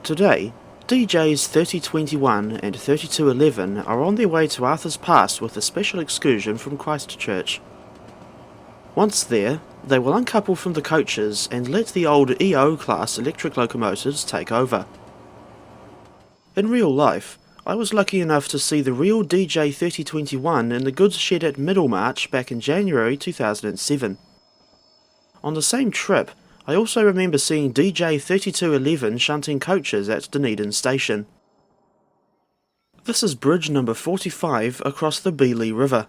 Today, DJs 3021 and 3211 are on their way to Arthur's Pass with a special excursion from Christchurch. Once there, they will uncouple from the coaches and let the old EO class electric locomotives take over. In real life, I was lucky enough to see the real DJ 3021 in the goods shed at Middlemarch back in January 2007. On the same trip, I also remember seeing DJ 3211 shunting coaches at Dunedin Station. This is bridge number 45 across the Beeley River.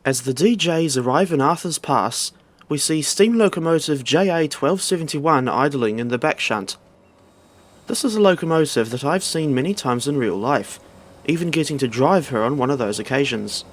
As the DJs arrive in Arthur's Pass, we see steam locomotive JA1271 idling in the back shunt. This is a locomotive that I've seen many times in real life, even getting to drive her on one of those occasions.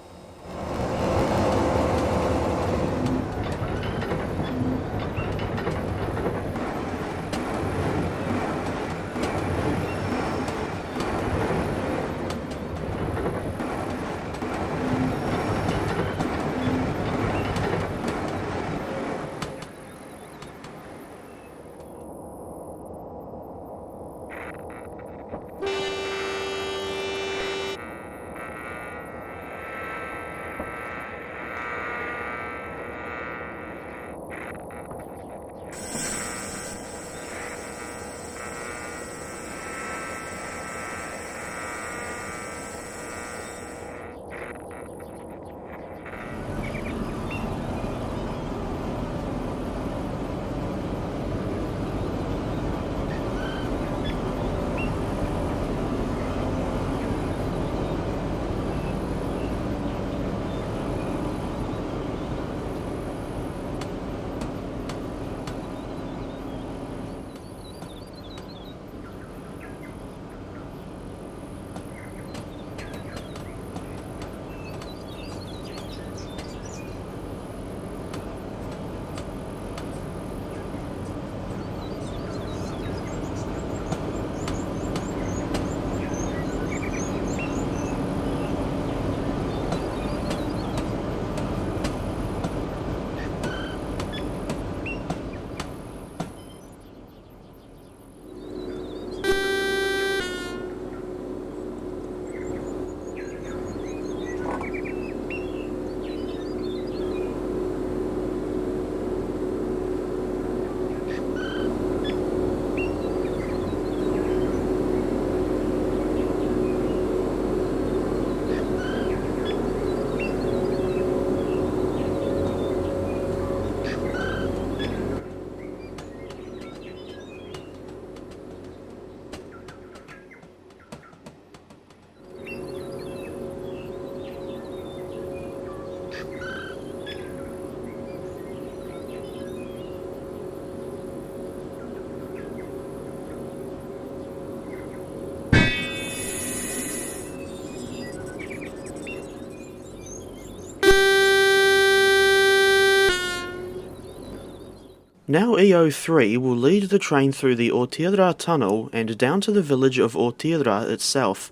Now EO3 will lead the train through the Otira Tunnel and down to the village of Otira itself.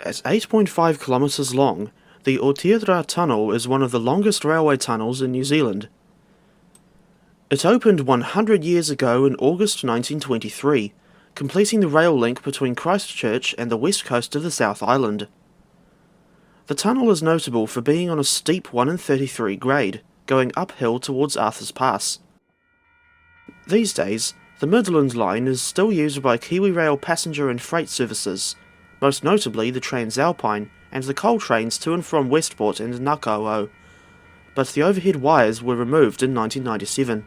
At 8.5 kilometres long, the Otira Tunnel is one of the longest railway tunnels in New Zealand. It opened 100 years ago in August 1923, completing the rail link between Christchurch and the west coast of the South Island. The tunnel is notable for being on a steep 1 in 33 grade, going uphill towards Arthur's Pass. These days, the Midland Line is still used by KiwiRail passenger and freight services, most notably the Tranz Alpine and the coal trains to and from Westport and Nakao, but the overhead wires were removed in 1997.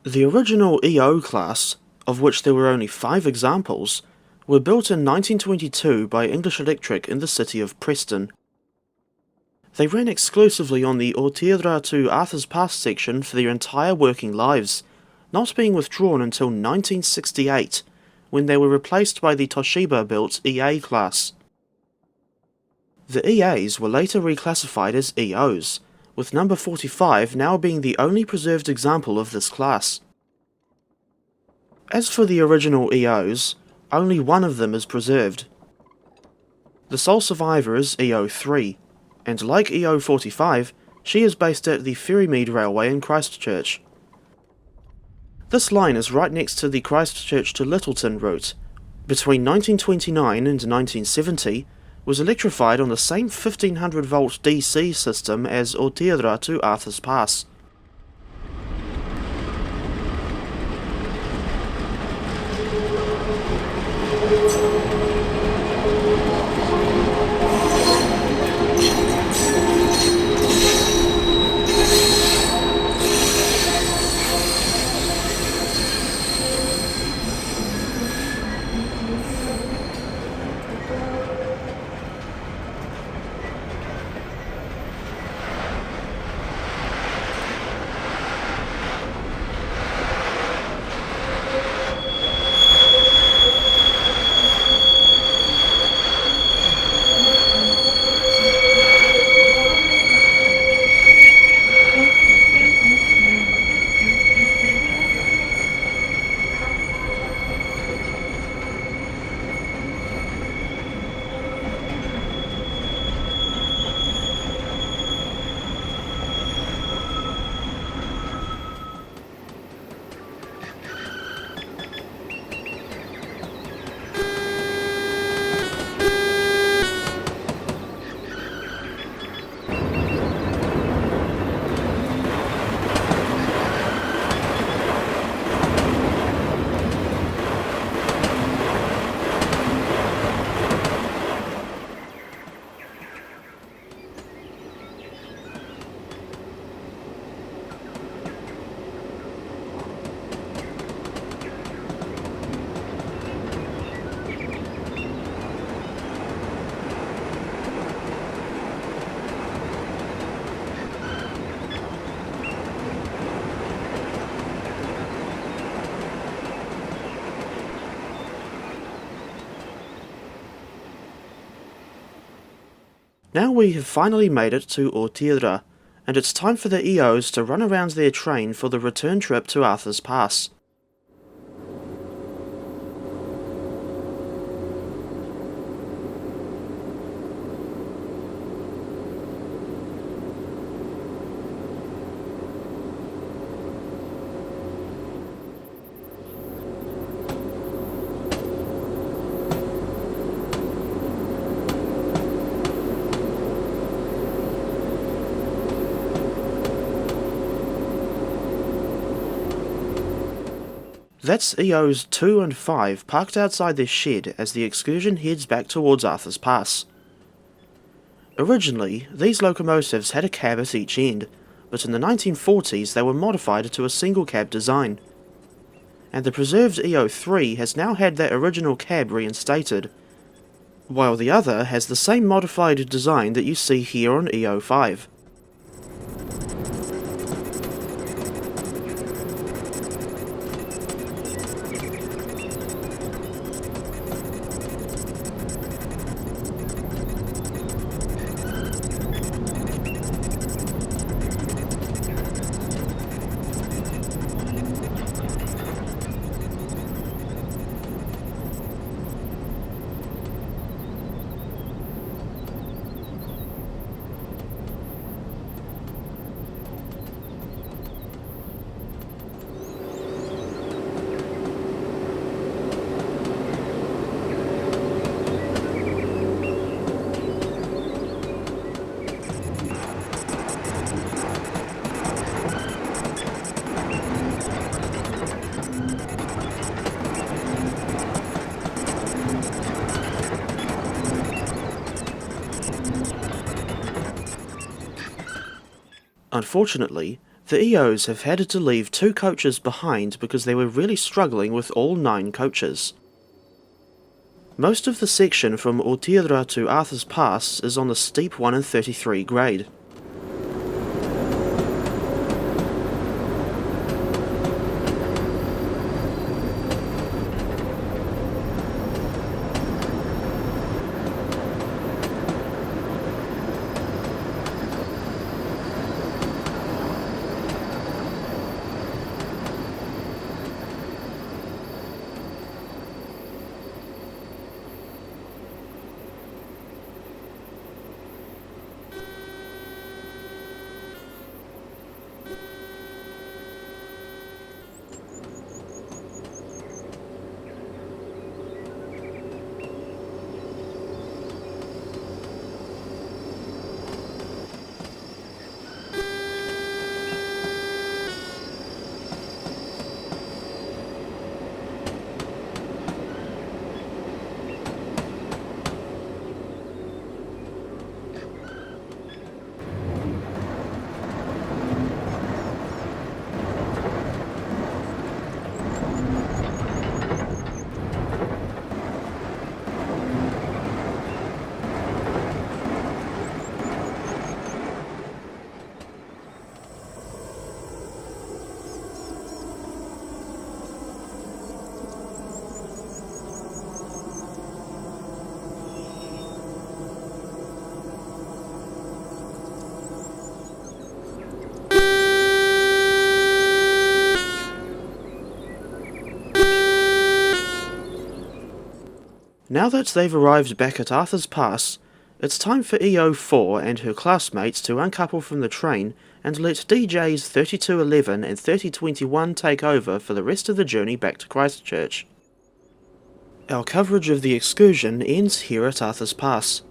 The original EO class, of which there were only 5 examples, were built in 1922 by English Electric in the city of Preston. They ran exclusively on the Otira to Arthur's Pass section for their entire working lives, not being withdrawn until 1968, when they were replaced by the Toshiba-built EA class. The EAs were later reclassified as EOs, with number 45 now being the only preserved example of this class. As for the original EOs, only one of them is preserved. The sole survivor is EO3, and like EO45, she is based at the Ferrymead Railway in Christchurch. This line is right next to the Christchurch to Lyttelton route. Between 1929 and 1970, was electrified on the same 1500 volt DC system as Otira to Arthur's Pass. Now we have finally made it to Otira, and it's time for the EOs to run around their train for the return trip to Arthur's Pass. That's EOs 2 and 5 parked outside their shed as the excursion heads back towards Arthur's Pass. Originally, these locomotives had a cab at each end, but in the 1940s they were modified to a single cab design. And the preserved EO3 has now had that original cab reinstated, while the other has the same modified design that you see here on EO5. Unfortunately, the EOs have had to leave 2 coaches behind because they were really struggling with all 9 coaches. Most of the section from Otira to Arthur's Pass is on the steep 1 in 33 grade. Now that they've arrived back at Arthur's Pass, it's time for EO4 and her classmates to uncouple from the train and let DJs 3211 and 3021 take over for the rest of the journey back to Christchurch. Our coverage of the excursion ends here at Arthur's Pass.